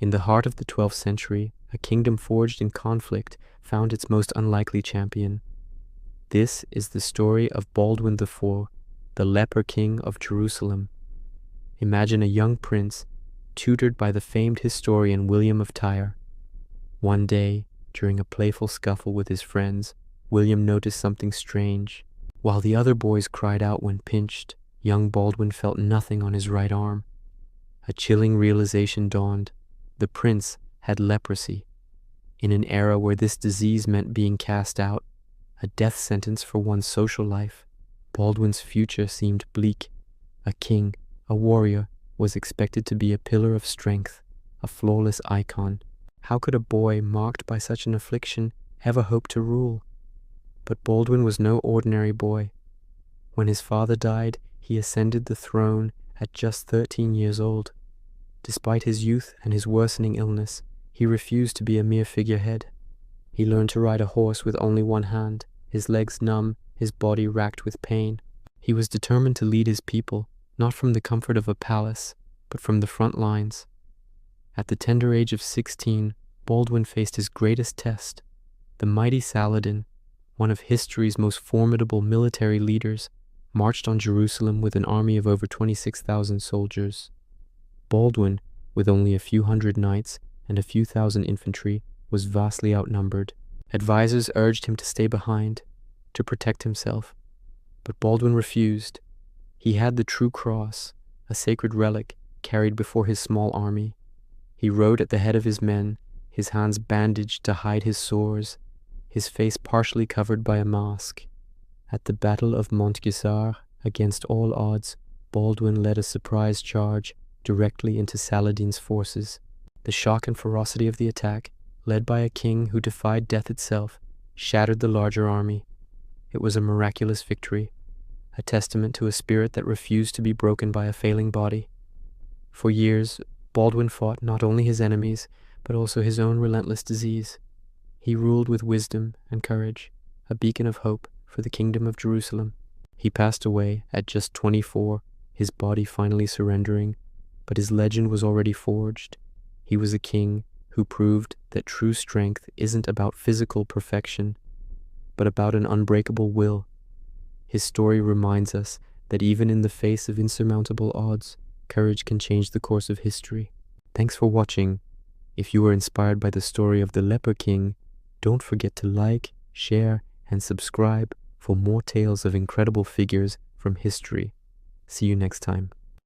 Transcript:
In the heart of the 12th century, a kingdom forged in conflict found its most unlikely champion. This is the story of Baldwin IV, the leper king of Jerusalem. Imagine a young prince, tutored by the famed historian William of Tyre. One day, during a playful scuffle with his friends, William noticed something strange. While the other boys cried out when pinched, young Baldwin felt nothing on his right arm. A chilling realization dawned. The prince had leprosy. In an era where this disease meant being cast out, a death sentence for one's social life, Baldwin's future seemed bleak. A king, a warrior, was expected to be a pillar of strength, a flawless icon. How could a boy marked by such an affliction ever hope to rule? But Baldwin was no ordinary boy. When his father died, he ascended the throne at just 13 years old. Despite his youth and his worsening illness, he refused to be a mere figurehead. He learned to ride a horse with only one hand, his legs numb, his body racked with pain. He was determined to lead his people, not from the comfort of a palace, but from the front lines. At the tender age of 16, Baldwin faced his greatest test. The mighty Saladin, one of history's most formidable military leaders, marched on Jerusalem with an army of over 26,000 soldiers. Baldwin, with only a few hundred knights and a few thousand infantry, was vastly outnumbered. Advisors urged him to stay behind, to protect himself. But Baldwin refused. He had the true cross, a sacred relic, carried before his small army. He rode at the head of his men, his hands bandaged to hide his sores, his face partially covered by a mask. At the Battle of Montgisard, against all odds, Baldwin led a surprise charge directly into Saladin's forces. The shock and ferocity of the attack, led by a king who defied death itself, shattered the larger army. It was a miraculous victory, a testament to a spirit that refused to be broken by a failing body. For years, Baldwin fought not only his enemies, but also his own relentless disease. He ruled with wisdom and courage, a beacon of hope for the kingdom of Jerusalem. He passed away at just 24, his body finally surrendering, but his legend was already forged. He was a king who proved that true strength isn't about physical perfection, but about an unbreakable will. His story reminds us that even in the face of insurmountable odds, courage can change the course of history. Thanks for watching. If you were inspired by the story of the Leper King, don't forget to like, share, and subscribe for more tales of incredible figures from history. See you next time.